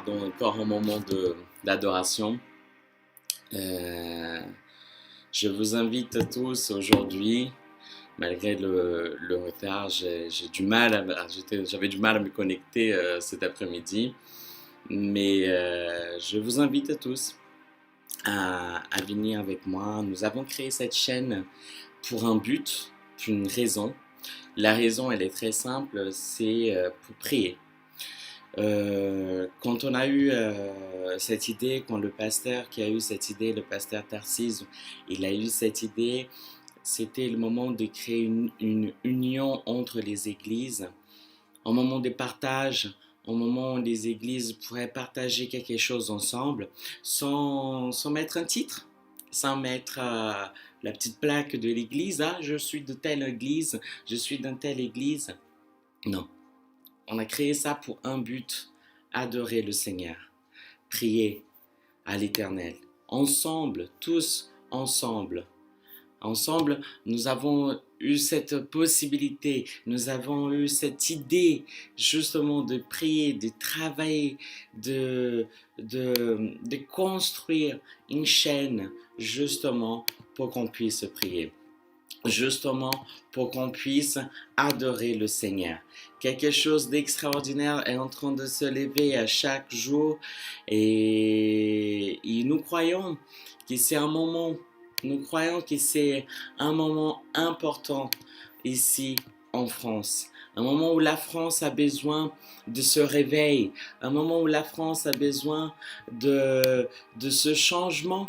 pardon, encore un moment d'adoration. Euh, je vous invite tous aujourd'hui, malgré le retard, j'ai du mal j'avais du mal à me connecter cet après-midi, mais je vous invite tous à venir avec moi. Nous avons créé cette chaîne pour un but, pour une raison. La raison, elle est très simple, c'est pour prier. Quand on a eu cette idée, quand le pasteur qui a eu cette idée, le pasteur Tarcisse, il a eu cette idée, c'était le moment de créer une union entre les églises, un moment de partage, un moment où les églises pourraient partager quelque chose ensemble, sans mettre un titre, sans mettre la petite plaque de l'église, ah, je suis de telle église, je suis d'une telle église. Non. On a créé ça pour un but, adorer le Seigneur, prier à l'Éternel. Ensemble, tous ensemble. Ensemble, nous avons eu cette possibilité, nous avons eu cette idée justement de prier, de travailler, de construire une chaîne justement pour qu'on puisse prier. Justement pour qu'on puisse adorer le Seigneur. Quelque chose d'extraordinaire est en train de se lever à chaque jour et nous croyons que c'est un moment, nous croyons que c'est un moment important ici en France. Un moment où la France a besoin de ce réveil, un moment où la France a besoin de ce changement,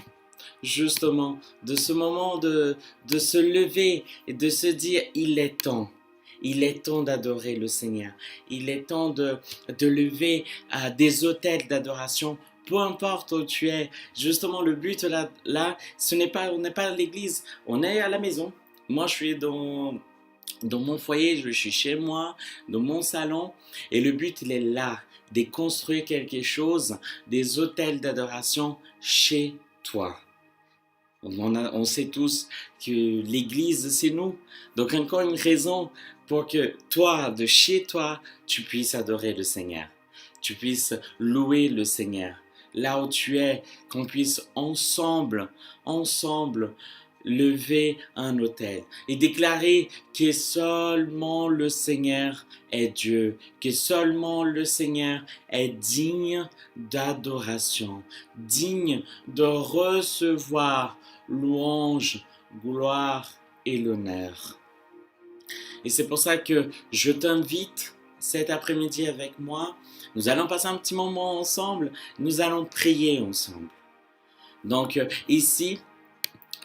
justement, de ce moment de se lever et de se dire, il est temps. Il est temps d'adorer le Seigneur. Il est temps de lever des autels d'adoration. Peu importe où tu es. Justement, le but là, on n'est pas à l'église. On est à la maison. Moi, je suis dans mon foyer, je suis chez moi, dans mon salon. Et le but, il est là, de construire quelque chose, des autels d'adoration chez toi. On sait tous que l'église, c'est nous. Donc, encore une raison pour que toi, de chez toi, tu puisses adorer le Seigneur. Tu puisses louer le Seigneur. Là où tu es, qu'on puisse ensemble, lever un autel et déclarer que seulement le Seigneur est Dieu, que seulement le Seigneur est digne d'adoration, digne de recevoir louange, gloire et l'honneur. Et c'est pour ça que je t'invite cet après-midi avec moi. Nous allons passer un petit moment ensemble. Nous allons prier ensemble. Donc ici,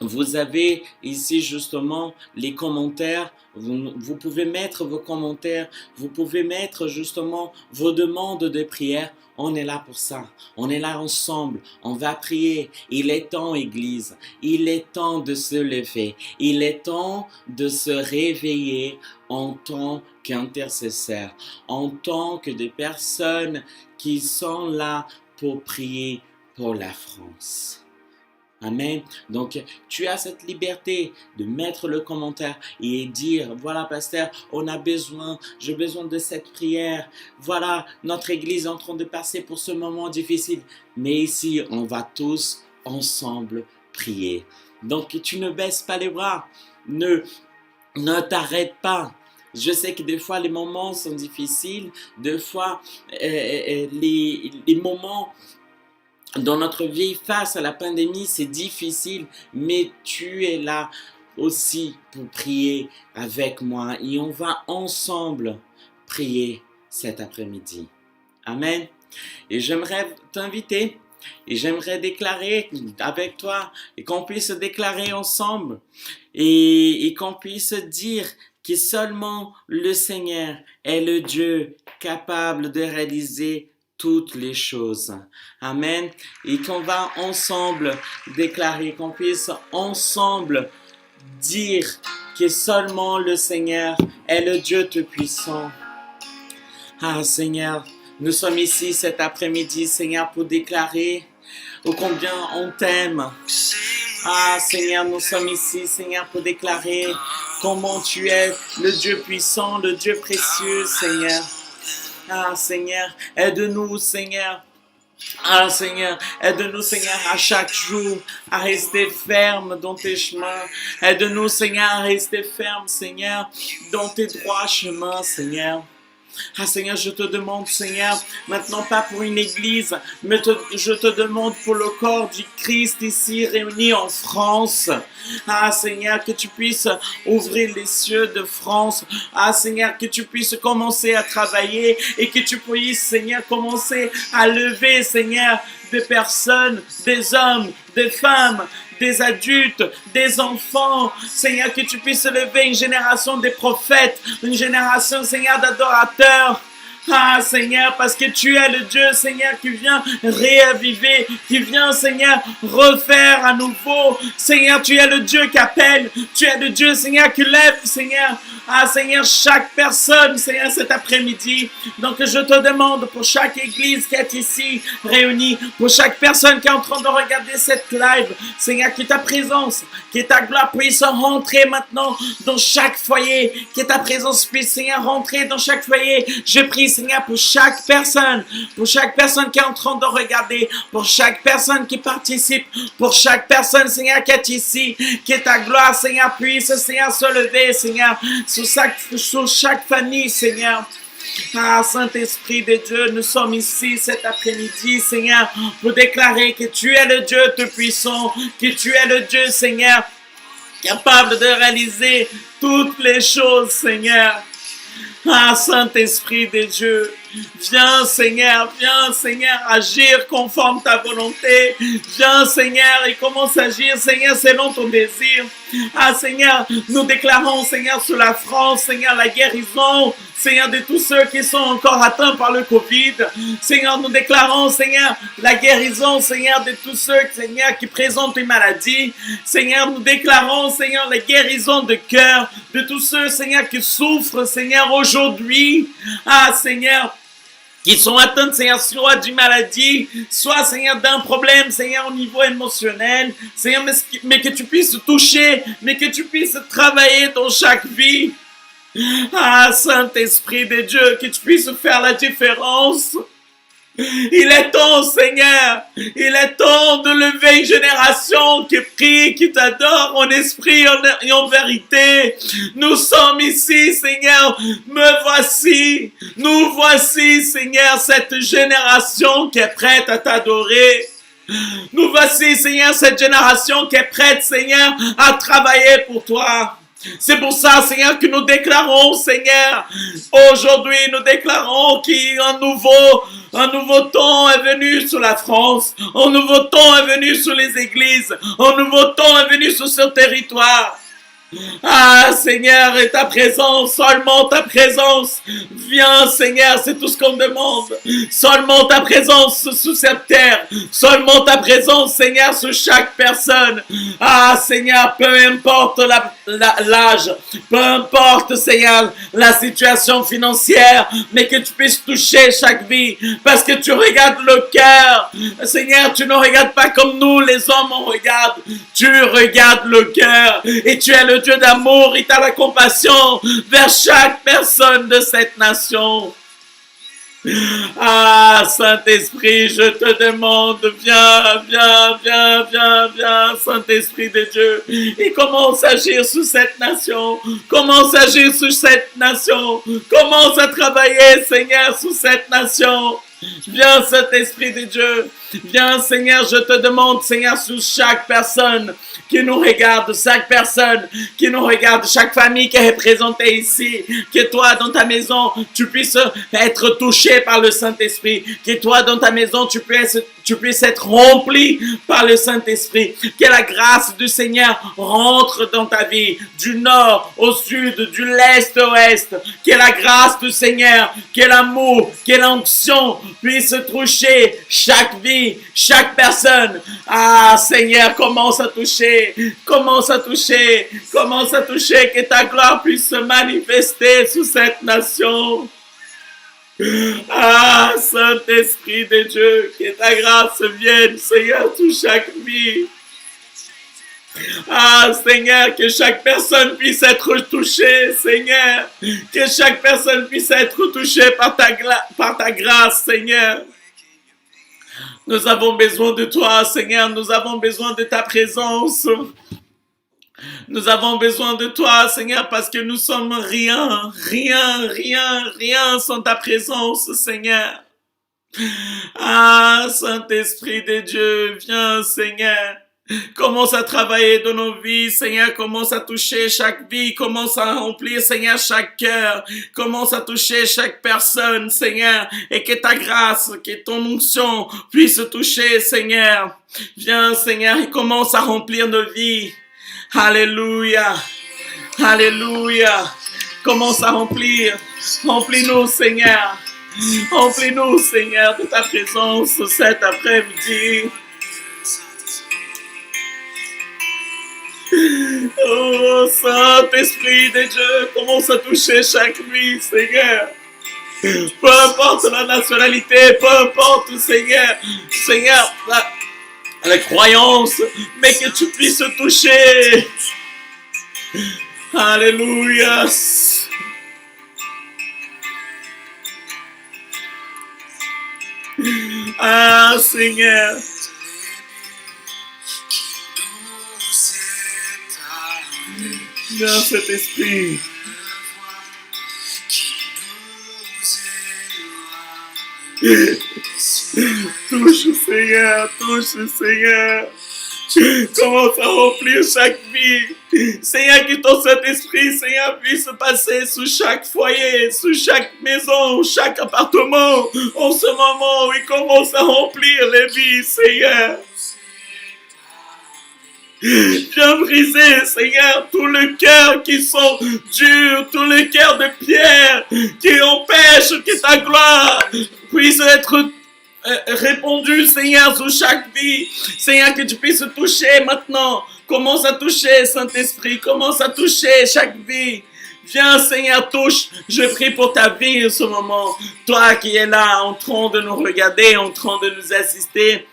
vous avez ici justement les commentaires. Vous pouvez mettre vos commentaires. Vous pouvez mettre justement vos demandes de prière. On est là pour ça. On est là ensemble. On va prier. Il est temps, Église. Il est temps de se lever. Il est temps de se réveiller en tant qu'intercesseur, en tant que des personnes qui sont là pour prier pour la France. Amen. Donc, tu as cette liberté de mettre le commentaire et dire, voilà, pasteur, j'ai besoin de cette prière. Voilà, notre église est en train de passer pour ce moment difficile. Mais ici, on va tous ensemble prier. Donc, tu ne baisses pas les bras. Ne t'arrête pas. Je sais que des fois, les moments sont difficiles. Des fois, les moments dans notre vie face à la pandémie, c'est difficile, mais tu es là aussi pour prier avec moi et on va ensemble prier cet après-midi. Amen. Et j'aimerais t'inviter et j'aimerais déclarer avec toi et qu'on puisse déclarer ensemble et qu'on puisse dire que seulement le Seigneur est le Dieu capable de réaliser toutes les choses. Amen. Et qu'on va ensemble déclarer, qu'on puisse ensemble dire que seulement le Seigneur est le Dieu Tout-Puissant. Ah Seigneur, nous sommes ici cet après-midi, Seigneur, pour déclarer ô combien on t'aime. Ah Seigneur, nous sommes ici, Seigneur, pour déclarer comment tu es le Dieu puissant, le Dieu précieux, Seigneur. Ah Seigneur, aide-nous, Seigneur, Ah Seigneur, aide-nous Seigneur à chaque jour à rester ferme dans tes chemins. Aide-nous Seigneur à rester ferme Seigneur dans tes droits chemins Seigneur. Ah Seigneur, je te demande, Seigneur, maintenant pas pour une église, mais je te demande pour le corps du Christ ici réuni en France. Ah Seigneur, que tu puisses ouvrir les cieux de France. Ah Seigneur, que tu puisses commencer à travailler et que tu puisses, Seigneur, commencer à lever, Seigneur, des personnes, des hommes, des femmes, des adultes, des enfants. Seigneur, que tu puisses lever une génération de prophètes, une génération, Seigneur, d'adorateurs. Ah, Seigneur, parce que tu es le Dieu, Seigneur, qui vient réaviver, qui vient, Seigneur, refaire à nouveau. Seigneur, tu es le Dieu qui appelle. Tu es le Dieu, Seigneur, qui lève, Seigneur. Ah, Seigneur, chaque personne, Seigneur, cet après-midi. Donc, je te demande pour chaque église qui est ici réunie, pour chaque personne qui est en train de regarder cette live, Seigneur, que ta présence, que ta gloire puisse rentrer maintenant dans chaque foyer, que ta présence puisse, Seigneur, rentrer dans chaque foyer. Je prie, Seigneur, pour chaque personne qui est en train de regarder, pour chaque personne qui participe, pour chaque personne, Seigneur, qui est ici, que ta gloire, Seigneur, puisse, Seigneur, se lever, Seigneur, sur chaque famille, Seigneur. Ah, Saint-Esprit de Dieu, nous sommes ici cet après-midi, Seigneur, pour déclarer que tu es le Dieu tout-puissant, que tu es le Dieu, Seigneur, capable de réaliser toutes les choses, Seigneur. Ah, Saint-Esprit de Dieu, viens Seigneur, agir conforme ta volonté. Viens Seigneur et commence à agir Seigneur selon ton désir. Ah Seigneur, nous déclarons Seigneur sur la France, Seigneur, la guérison, Seigneur, de tous ceux qui sont encore atteints par le Covid. Seigneur, nous déclarons Seigneur, la guérison Seigneur de tous ceux Seigneur qui présentent une maladie. Seigneur, nous déclarons Seigneur, la guérison de cœur de tous ceux Seigneur qui souffrent Seigneur aujourd'hui. Ah Seigneur, qui sont atteints, Seigneur, soit d'une maladie, soit, Seigneur, d'un problème, Seigneur, au niveau émotionnel, Seigneur, mais que tu puisses toucher, mais que tu puisses travailler dans chaque vie. Ah, Saint-Esprit de Dieu, que tu puisses faire la différence. Il est temps, Seigneur, il est temps de lever une génération qui prie, qui t'adore en esprit et en vérité. Nous sommes ici, Seigneur, nous voici, Seigneur, cette génération qui est prête à t'adorer. Nous voici, Seigneur, cette génération qui est prête, Seigneur, à travailler pour toi. C'est pour ça, Seigneur, que nous déclarons, Seigneur, aujourd'hui, nous déclarons qu'un nouveau temps est venu sur la France, un nouveau temps est venu sur les églises, un nouveau temps est venu sur ce territoire. Ah Seigneur, et ta présence, seulement ta présence, viens Seigneur, c'est tout ce qu'on demande. Seulement ta présence sur cette terre, seulement ta présence Seigneur sur chaque personne. Ah Seigneur, peu importe l'âge, peu importe Seigneur la situation financière, mais que tu puisses toucher chaque vie, parce que tu regardes le cœur. Seigneur, tu ne regardes pas comme nous les hommes on regarde, tu regardes le cœur, et tu es le Dieu d'amour, et tu as la compassion vers chaque personne de cette nation. Ah, Saint-Esprit, je te demande, viens, Saint-Esprit de Dieu, et commence à agir sur cette nation, commence à agir sur cette nation, commence à travailler, Seigneur, sur cette nation. Viens, Saint-Esprit de Dieu, viens, Seigneur, je te demande, Seigneur, sur chaque personne qui nous regarde, chaque personne qui nous regarde, chaque famille qui est représentée ici, que toi, dans ta maison, tu puisses être touché par le Saint-Esprit, que toi, dans ta maison, tu puisses être rempli par le Saint-Esprit, que la grâce du Seigneur rentre dans ta vie, du nord au sud, du l'est au ouest, que la grâce du Seigneur, que l'amour, que l'onction puisse toucher chaque vie, chaque personne. Ah Seigneur, commence à toucher, que ta gloire puisse se manifester sous cette nation. Ah, Saint-Esprit de Dieu, que ta grâce vienne, Seigneur, sur chaque vie. Ah, Seigneur, que chaque personne puisse être touchée, Seigneur. Que chaque personne puisse être touchée par ta grâce, Seigneur. Nous avons besoin de toi, Seigneur. Nous avons besoin de ta présence. Nous avons besoin de toi, Seigneur, parce que nous sommes rien, rien, rien, rien sans ta présence, Seigneur. Ah, Saint-Esprit de Dieu, viens, Seigneur. Commence à travailler dans nos vies, Seigneur. Commence à toucher chaque vie. Commence à remplir, Seigneur, chaque cœur. Commence à toucher chaque personne, Seigneur. Et que ta grâce, que ton onction puisse toucher, Seigneur. Viens, Seigneur, et commence à remplir nos vies. Alléluia. Alléluia. Commence à remplir. Remplis-nous, Seigneur. Remplis-nous, Seigneur, de ta présence cet après-midi. Oh, Saint-Esprit de Dieu, commence à toucher chaque vie, Seigneur. Peu importe la nationalité, peu importe, Seigneur, Seigneur, la croyance, mais que tu puisses toucher. Alléluia. Ah, Seigneur. Viens, cet esprit. Touche, Seigneur, touche, Seigneur. Commence à remplir chaque vie. Seigneur, que ton Saint-Esprit, Seigneur, puisse passer sous chaque foyer, sous chaque maison, chaque appartement. En ce moment où il commence à remplir les vies, Seigneur. Viens briser, Seigneur, tout le cœur qui sont durs, tout le cœur de pierre qui empêche que ta gloire puisse être répandue, Seigneur, sur chaque vie. Seigneur, que tu puisses toucher maintenant. Commence à toucher, Saint-Esprit. Commence à toucher chaque vie. Viens, Seigneur, touche. Je prie pour ta vie en ce moment. Toi qui es là, en train de nous regarder, en train de nous assister.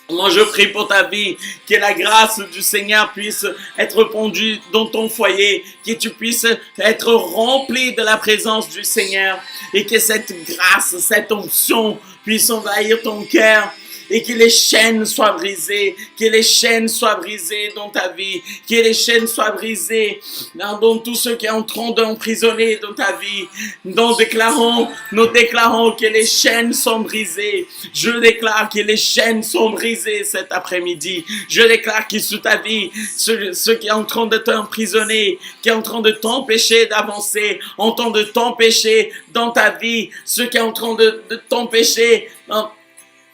Moi, je prie pour ta vie, que la grâce du Seigneur puisse être répandue dans ton foyer, que tu puisses être rempli de la présence du Seigneur et que cette grâce, cette onction puisse envahir ton cœur et que les chaînes soient brisées, que les chaînes soient brisées dans ta vie, que les chaînes soient brisées dans tout ce qui est en train d'emprisonner dans ta vie. Nous déclarons que les chaînes sont brisées. Je déclare que les chaînes sont brisées cet après-midi. Je déclare que sous ta vie, ce qui est en train de t'emprisonner, qui est en train de t'empêcher d'avancer, en train de t'empêcher dans ta vie, ce qui est en train de t'empêcher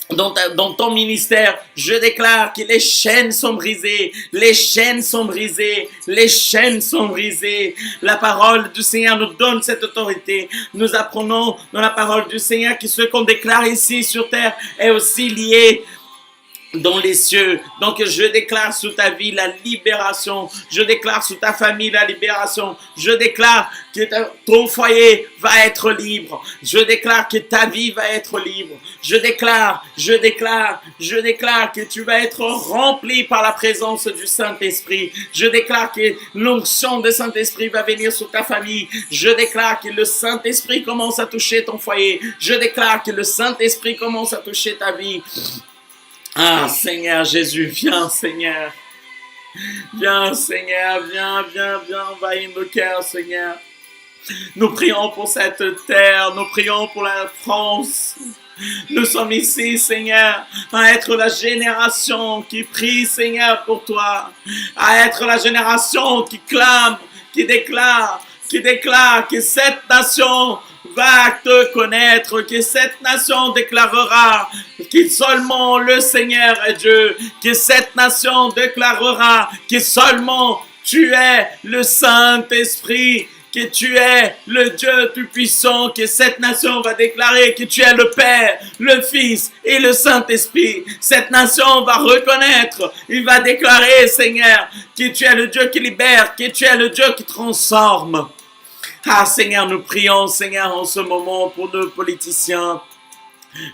dans ton ministère, je déclare que les chaînes sont brisées, les chaînes sont brisées, les chaînes sont brisées. La parole du Seigneur nous donne cette autorité. Nous apprenons dans la parole du Seigneur que ce qu'on déclare ici sur terre est aussi lié dans les cieux. Donc je déclare sur ta vie la libération. Je déclare sur ta famille la libération. Je déclare que ton foyer va être libre. Je déclare que ta vie va être libre. Je déclare que tu vas être rempli par la présence du Saint-Esprit. Je déclare que l'onction du Saint-Esprit va venir sur ta famille. Je déclare que le Saint-Esprit commence à toucher ton foyer. Je déclare que le Saint-Esprit commence à toucher ta vie. Ah, Seigneur Jésus, viens, Seigneur. Viens, Seigneur, viens, envahir nos cœurs, Seigneur. Nous prions pour cette terre, nous prions pour la France. Nous sommes ici, Seigneur, à être la génération qui prie, Seigneur, pour toi. À être la génération qui clame, qui déclare que cette nation va te connaître, que cette nation déclarera que seulement le Seigneur est Dieu, que cette nation déclarera que seulement tu es le Saint-Esprit, que tu es le Dieu Tout-Puissant, que cette nation va déclarer que tu es le Père, le Fils et le Saint-Esprit. Cette nation va reconnaître, il va déclarer, Seigneur, que tu es le Dieu qui libère, que tu es le Dieu qui transforme. Ah, Seigneur, nous prions, Seigneur, en ce moment pour nos politiciens.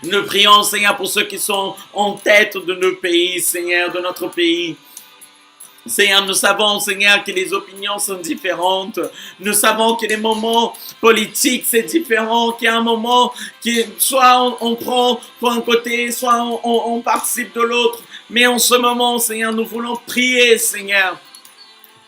Nous prions, Seigneur, pour ceux qui sont en tête de nos pays, Seigneur, de notre pays. Seigneur, nous savons, Seigneur, que les opinions sont différentes. Nous savons que les moments politiques, c'est différent, qu'il y a un moment qui, soit on prend pour un côté, soit on participe de l'autre. Mais en ce moment, Seigneur, nous voulons prier, Seigneur,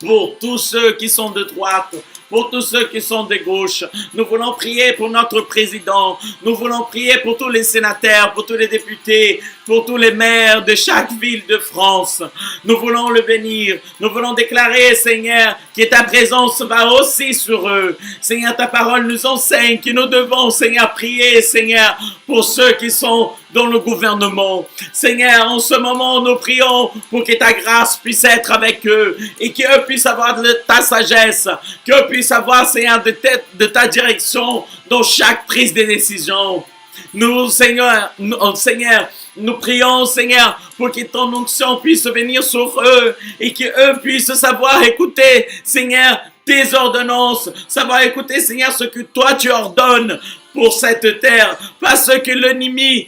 pour tous ceux qui sont de droite, pour tous ceux qui sont de gauche. Nous voulons prier pour notre président. Nous voulons prier pour tous les sénateurs, pour tous les députés, pour tous les maires de chaque ville de France. Nous voulons le bénir. Nous voulons déclarer, Seigneur, que ta présence va aussi sur eux. Seigneur, ta parole nous enseigne que nous devons, Seigneur, prier, Seigneur, pour ceux qui sont dans le gouvernement. Seigneur, en ce moment, nous prions pour que ta grâce puisse être avec eux et qu'eux puissent avoir de ta sagesse, qu'eux puissent avoir, Seigneur, de ta direction dans chaque prise de décision. Nous, Seigneur, nous prions, Seigneur, pour que ton onction puisse venir sur eux et qu'eux puissent savoir écouter, Seigneur, tes ordonnances, savoir écouter, Seigneur, ce que toi tu ordonnes pour cette terre, pas ce que l'ennemi,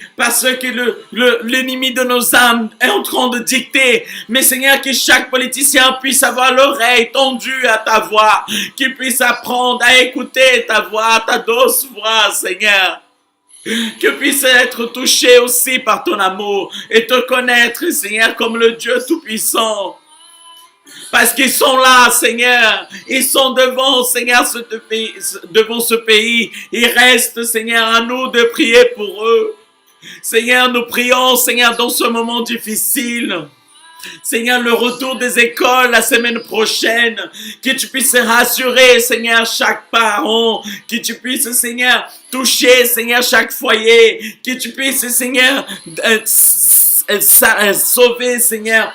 l'ennemi de nos âmes est en train de dicter, mais Seigneur, que chaque politicien puisse avoir l'oreille tendue à ta voix, qu'il puisse apprendre à écouter ta voix, ta douce voix, Seigneur. Que puisse être touché aussi par ton amour et te connaître, Seigneur, comme le Dieu Tout-Puissant. Parce qu'ils sont là, Seigneur. Ils sont devant, Seigneur, devant ce pays. Il reste, Seigneur, à nous de prier pour eux. Seigneur, nous prions, Seigneur, dans ce moment difficile. Seigneur, le retour des écoles la semaine prochaine, que tu puisses rassurer, Seigneur, chaque parent, que tu puisses, Seigneur, toucher, Seigneur, chaque foyer, que tu puisses, Seigneur, sauver, Seigneur,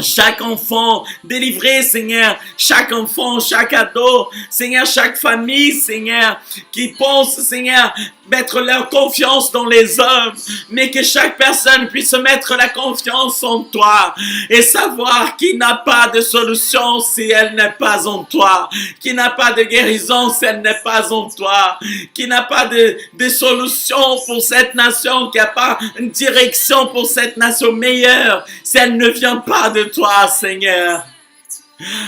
chaque enfant, délivrer, Seigneur, chaque enfant, chaque ado, Seigneur, chaque famille, Seigneur, qui pense, Seigneur, mettre leur confiance dans les hommes, mais que chaque personne puisse mettre la confiance en toi et savoir qu'il n'a pas de solution si elle n'est pas en toi, qu'il n'a pas de guérison si elle n'est pas en toi, qu'il n'a pas de solution pour cette nation, qu'il n'y a pas une direction pour cette nation meilleure si elle ne vient pas de toi, Seigneur.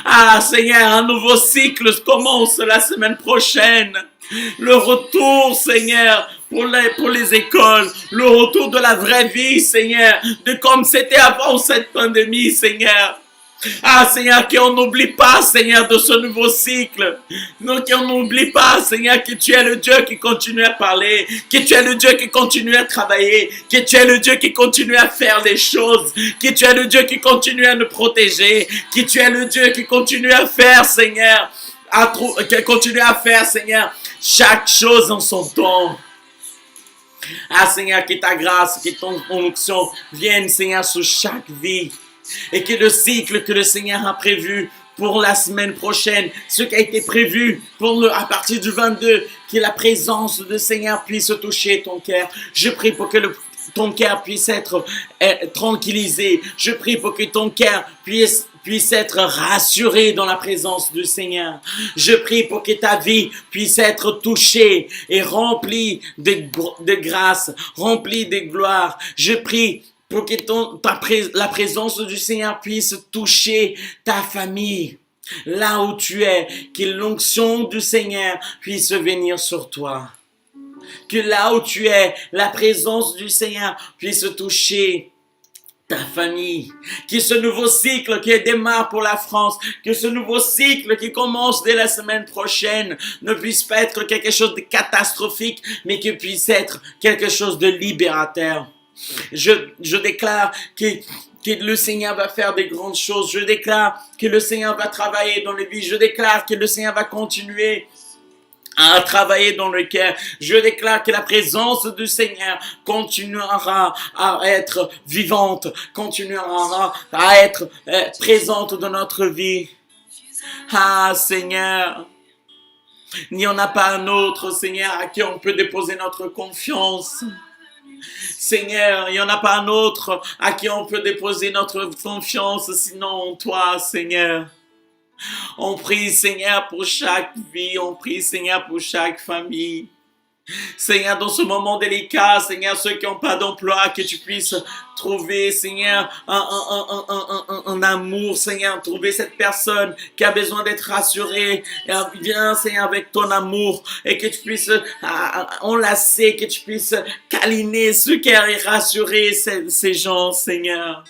Ah, Seigneur, un nouveau cycle commence la semaine prochaine. Le retour, Seigneur, pour les écoles, le retour de la vraie vie, Seigneur, de comme c'était avant cette pandémie, Seigneur. Ah, Seigneur, qu'on n'oublie pas, Seigneur, de ce nouveau cycle. Non, qu'on n'oublie pas, Seigneur, que tu es le Dieu qui continue à parler, que tu es le Dieu qui continue à travailler, que tu es le Dieu qui continue à faire les choses, que tu es le Dieu qui continue à nous protéger, que tu es le Dieu qui continue à faire, Seigneur, Seigneur, chaque chose en son temps. Ah, Seigneur, que ta grâce, que ton onction vienne, Seigneur, sur chaque vie. Et que le cycle que le Seigneur a prévu pour la semaine prochaine, ce qui a été prévu à partir du 22, que la présence du Seigneur puisse toucher ton cœur. Je prie pour que ton cœur puisse être tranquillisé. Je prie pour que ton cœur puisse être rassuré dans la présence du Seigneur. Je prie pour que ta vie puisse être touchée et remplie de grâce, remplie de gloire. Je prie pour que la présence du Seigneur puisse toucher ta famille, là où tu es, que l'onction du Seigneur puisse venir sur toi. Que là où tu es, la présence du Seigneur puisse toucher ta famille. Que ce nouveau cycle qui démarre pour la France, que ce nouveau cycle qui commence dès la semaine prochaine ne puisse pas être quelque chose de catastrophique, mais que puisse être quelque chose de libérateur. Je déclare que le Seigneur va faire des grandes choses. Je déclare que le Seigneur va travailler dans les vies. Je déclare que le Seigneur va continuer à travailler dans le cœur. Je déclare que la présence du Seigneur continuera à être vivante, continuera à être présente dans notre vie. Ah, Seigneur, il n'y en a pas un autre, Seigneur, à qui on peut déposer notre confiance. Seigneur, il n'y en a pas un autre à qui on peut déposer notre confiance, sinon en toi, Seigneur. On prie, Seigneur, pour chaque vie, on prie, Seigneur, pour chaque famille. Seigneur, dans ce moment délicat, Seigneur, ceux qui n'ont pas d'emploi, que tu puisses trouver, Seigneur, un amour, Seigneur, trouver cette personne qui a besoin d'être rassurée. Et viens, Seigneur, avec ton amour et que tu puisses enlacer, que tu puisses câliner ceux qui sont rassurés, ces gens, Seigneur.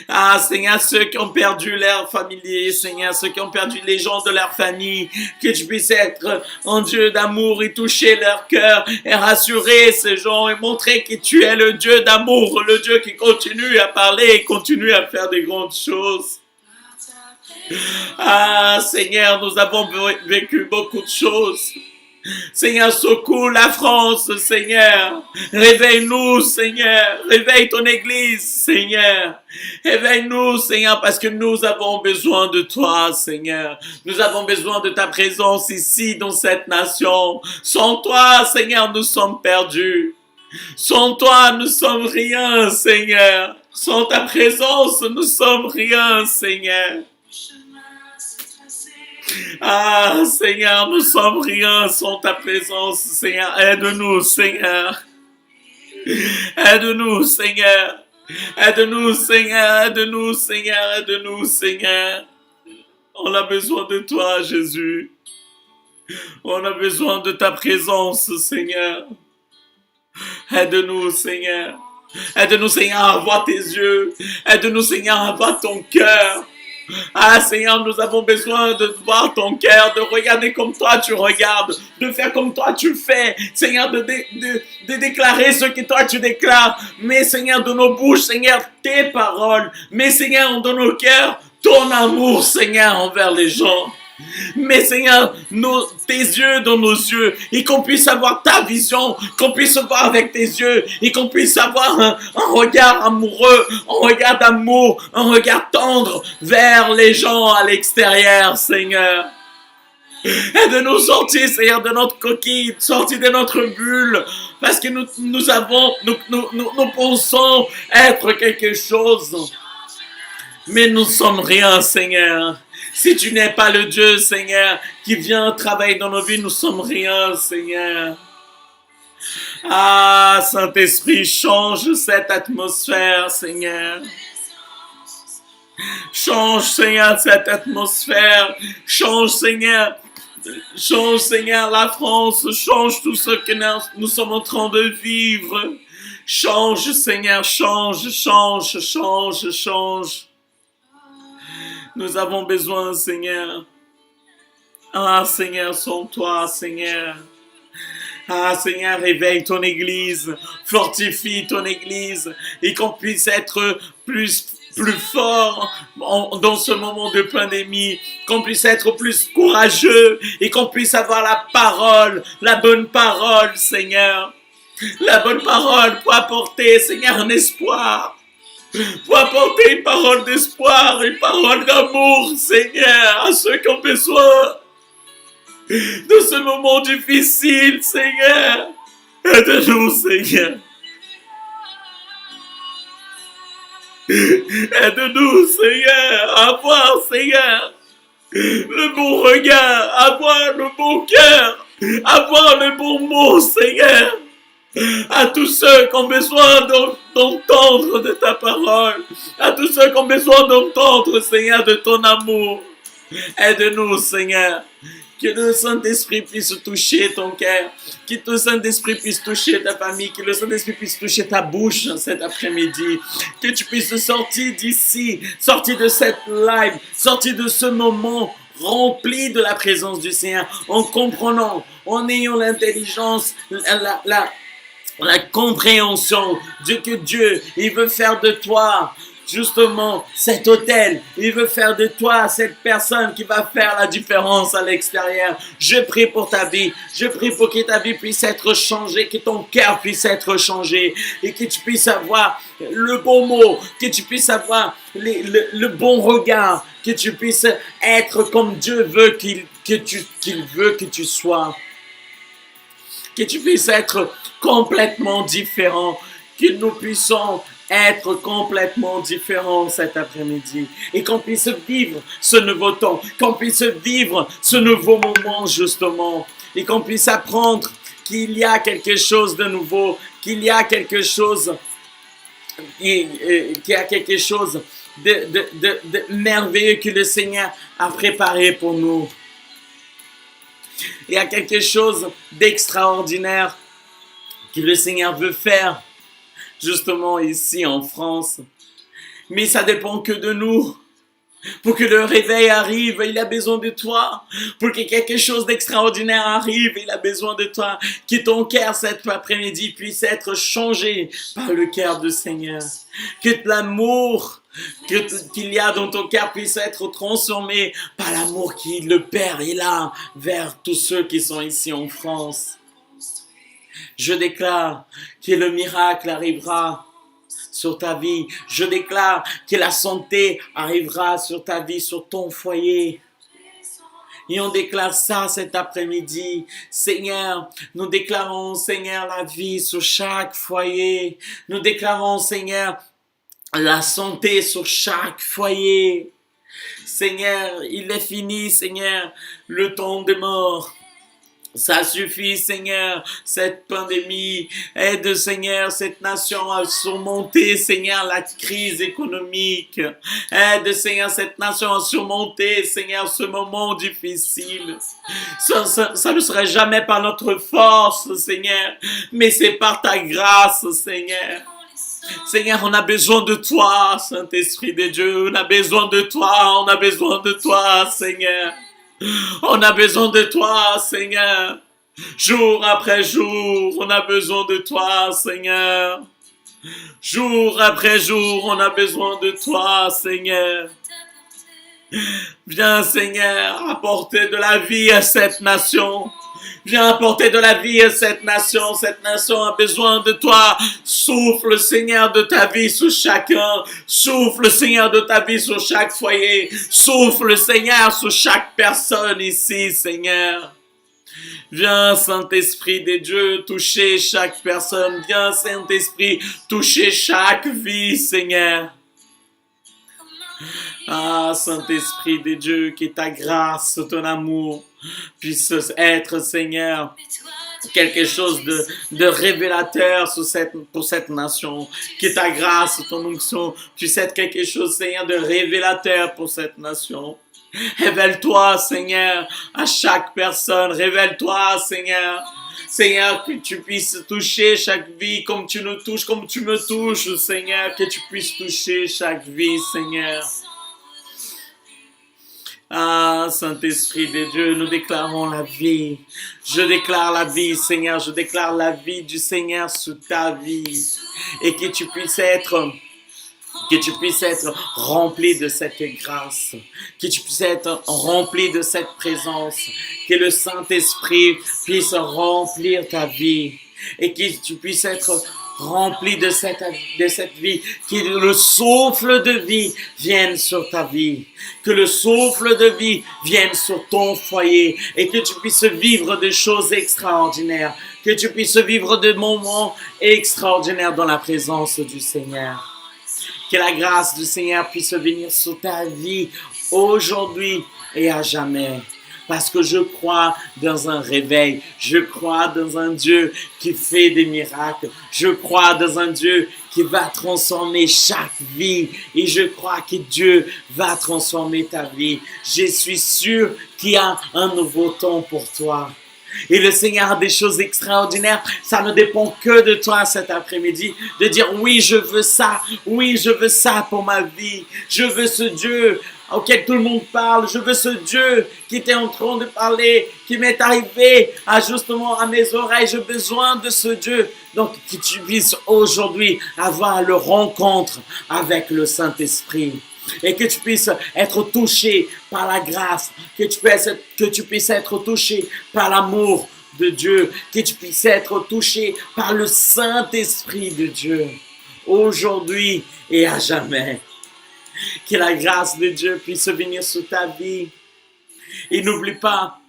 Ah, Seigneur, ceux qui ont perdu leur familier, Seigneur, ceux qui ont perdu les gens de leur famille, que tu puisses être un Dieu d'amour et toucher leur cœur et rassurer ces gens et montrer que tu es le Dieu d'amour, le Dieu qui continue à parler et continue à faire des grandes choses. Ah, Seigneur, nous avons vécu beaucoup de choses. Seigneur, secoue la France, Seigneur. Réveille-nous, Seigneur. Réveille ton Église, Seigneur. Réveille-nous, Seigneur, parce que nous avons besoin de toi, Seigneur. Nous avons besoin de ta présence ici, dans cette nation. Sans toi, Seigneur, nous sommes perdus. Sans toi, nous sommes rien, Seigneur. Sans ta présence, nous sommes rien, Seigneur. Ah, Seigneur, nous sommes rien sans ta présence, Seigneur. Aide-nous, Seigneur. Aide-nous, Seigneur. Aide-nous, Seigneur. Aide-nous, Seigneur. Aide-nous, Seigneur. On a besoin de toi, Jésus. On a besoin de ta présence, Seigneur. Aide-nous, Seigneur. Aide-nous, Seigneur, à voir tes yeux. Aide-nous, Seigneur, à voir ton cœur. Ah, Seigneur, nous avons besoin de voir ton cœur, de regarder comme toi tu regardes, de faire comme toi tu fais. Seigneur, de déclarer ce que toi tu déclares. Mais, Seigneur, de nos bouches, Seigneur, tes paroles. Mais, Seigneur, dans nos cœurs, ton amour, Seigneur, envers les gens. Mais Seigneur, tes yeux dans nos yeux, et qu'on puisse avoir ta vision, qu'on puisse voir avec tes yeux, et qu'on puisse avoir un regard amoureux, un regard d'amour, un regard tendre vers les gens à l'extérieur, Seigneur. Aide-nous sortir, Seigneur, de notre coquille, sortir de notre bulle, parce que nous pensons être quelque chose, mais nous sommes rien, Seigneur. Si tu n'es pas le Dieu, Seigneur, qui vient travailler dans nos vies, nous sommes rien, Seigneur. Ah, Saint-Esprit, change cette atmosphère, Seigneur. Change, Seigneur, cette atmosphère. Change, Seigneur. Change, Seigneur, la France. Change tout ce que nous sommes en train de vivre. Change, Seigneur, change, change, change, change. Nous avons besoin, Seigneur. Ah, Seigneur, sans toi, Seigneur. Ah, Seigneur, réveille ton Église. Fortifie ton Église. Et qu'on puisse être plus fort dans ce moment de pandémie. Qu'on puisse être plus courageux. Et qu'on puisse avoir la parole, la bonne parole, Seigneur. La bonne parole pour apporter, Seigneur, un espoir. Pour apporter une parole d'espoir, une parole d'amour, Seigneur, à ceux qui ont besoin de ce moment difficile, Seigneur. Aide-nous, Seigneur. Aide-nous, Seigneur, à voir, Seigneur, le bon regard, à voir le bon cœur, à voir le bon mot, Seigneur. À tous ceux qui ont besoin d'entendre de ta parole, à tous ceux qui ont besoin d'entendre, Seigneur, de ton amour. Aide-nous, Seigneur, que le Saint-Esprit puisse toucher ton cœur, que le Saint-Esprit puisse toucher ta famille, que le Saint-Esprit puisse toucher ta bouche cet après-midi, que tu puisses sortir d'ici, sortir de cette live, sortir de ce moment rempli de la présence du Seigneur, en comprenant, en ayant l'intelligence, la compréhension que Dieu, il veut faire de toi, justement, cet autel. Il veut faire de toi cette personne qui va faire la différence à l'extérieur. Je prie pour ta vie. Je prie pour que ta vie puisse être changée, que ton cœur puisse être changé et que tu puisses avoir le bon mot, que tu puisses avoir le bon regard, que tu puisses être comme Dieu veut qu'il veut que tu sois. Que tu puisses être complètement différent, que nous puissions être complètement différents cet après-midi et qu'on puisse vivre ce nouveau temps, qu'on puisse vivre ce nouveau moment justement et qu'on puisse apprendre qu'il y a quelque chose de nouveau, qu'il y a quelque chose, de merveilleux que le Seigneur a préparé pour nous. Il y a quelque chose d'extraordinaire que le Seigneur veut faire, justement ici en France. Mais ça dépend que de nous. Pour que le réveil arrive, il a besoin de toi. Pour que quelque chose d'extraordinaire arrive, il a besoin de toi. Que ton cœur cet après-midi puisse être changé par le cœur du Seigneur. Que l'amour qu'il y a dans ton cœur puisse être transformé par l'amour que le Père est là vers tous ceux qui sont ici en France. Je déclare que le miracle arrivera sur ta vie. Je déclare que la santé arrivera sur ta vie, sur ton foyer. Et on déclare ça cet après-midi. Seigneur, nous déclarons, Seigneur, la vie sur chaque foyer. Nous déclarons, Seigneur, la santé sur chaque foyer. Seigneur, il est fini, Seigneur, le temps de mort. Ça suffit, Seigneur, cette pandémie. Aide, Seigneur, cette nation à surmonter, Seigneur, la crise économique. Aide, Seigneur, cette nation à surmonter, Seigneur, ce moment difficile. Ça ne serait jamais par notre force, Seigneur, mais c'est par ta grâce, Seigneur. Seigneur, on a besoin de toi, Saint-Esprit de Dieu. On a besoin de toi, on a besoin de toi, Seigneur. On a besoin de toi, Seigneur. Jour après jour, on a besoin de toi, Seigneur. Jour après jour, on a besoin de toi, Seigneur. Viens, Seigneur, apporter de la vie à cette nation. Viens apporter de la vie à cette nation. Cette nation a besoin de toi. Souffle, Seigneur, de ta vie sur chacun. Souffle, Seigneur, de ta vie sur chaque foyer. Souffle, Seigneur, sur chaque personne ici, Seigneur. Viens, Saint-Esprit de Dieu, toucher chaque personne. Viens, Saint-Esprit, toucher chaque vie, Seigneur. Ah, Saint-Esprit de Dieu, que ta grâce, ton amour puisse être, Seigneur, quelque chose de révélateur pour cette nation. Que ta grâce, ton onction puisse être quelque chose, Seigneur, de révélateur pour cette nation. Révèle-toi, Seigneur, à chaque personne. Révèle-toi, Seigneur. Seigneur, que tu puisses toucher chaque vie comme tu nous touches, comme tu me touches, Seigneur. Que tu puisses toucher chaque vie, Seigneur. Ah, Saint-Esprit de Dieu, nous déclarons la vie. Je déclare la vie, Seigneur. Je déclare la vie du Seigneur sur ta vie. Et que tu puisses être rempli de cette grâce. Que tu puisses être rempli de cette présence. Que le Saint-Esprit puisse remplir ta vie. Et que tu puisses être rempli de cette vie, que le souffle de vie vienne sur ta vie, que le souffle de vie vienne sur ton foyer et que tu puisses vivre des choses extraordinaires, que tu puisses vivre des moments extraordinaires dans la présence du Seigneur. Que la grâce du Seigneur puisse venir sur ta vie aujourd'hui et à jamais. Parce que je crois dans un réveil. Je crois dans un Dieu qui fait des miracles. Je crois dans un Dieu qui va transformer chaque vie. Et je crois que Dieu va transformer ta vie. Je suis sûr qu'il y a un nouveau temps pour toi. Et le Seigneur a des choses extraordinaires. Ça ne dépend que de toi cet après-midi. De dire oui, je veux ça. Oui, je veux ça pour ma vie. Je veux ce Dieu auquel tout le monde parle. Je veux ce Dieu qui était en train de parler, qui m'est arrivé justement à mes oreilles. J'ai besoin de ce Dieu. Donc, que tu puisses aujourd'hui avoir le rencontre avec le Saint-Esprit. Et que tu puisses être touché par la grâce, que tu puisses être touché par l'amour de Dieu, que tu puisses être touché par le Saint-Esprit de Dieu, aujourd'hui et à jamais. Que la grâce de Dieu puisse venir sur ta vie. Et n'oublie pas,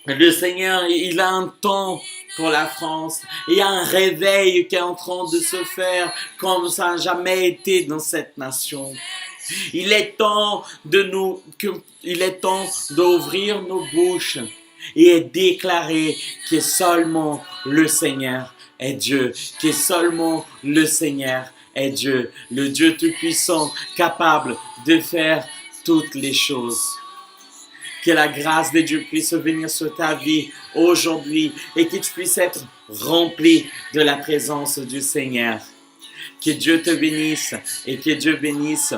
le Seigneur, il a un temps pour la France. Il y a un réveil qui est en train de se faire comme ça n'a jamais été dans cette nation. Il est temps d'ouvrir nos bouches et est déclaré que seulement le Seigneur est Dieu, que seulement le Seigneur est Dieu, le Dieu Tout-Puissant, capable de faire toutes les choses. Que la grâce de Dieu puisse venir sur ta vie aujourd'hui et que tu puisses être rempli de la présence du Seigneur. Que Dieu te bénisse et que Dieu bénisse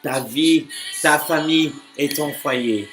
ta vie, ta famille et ton foyer.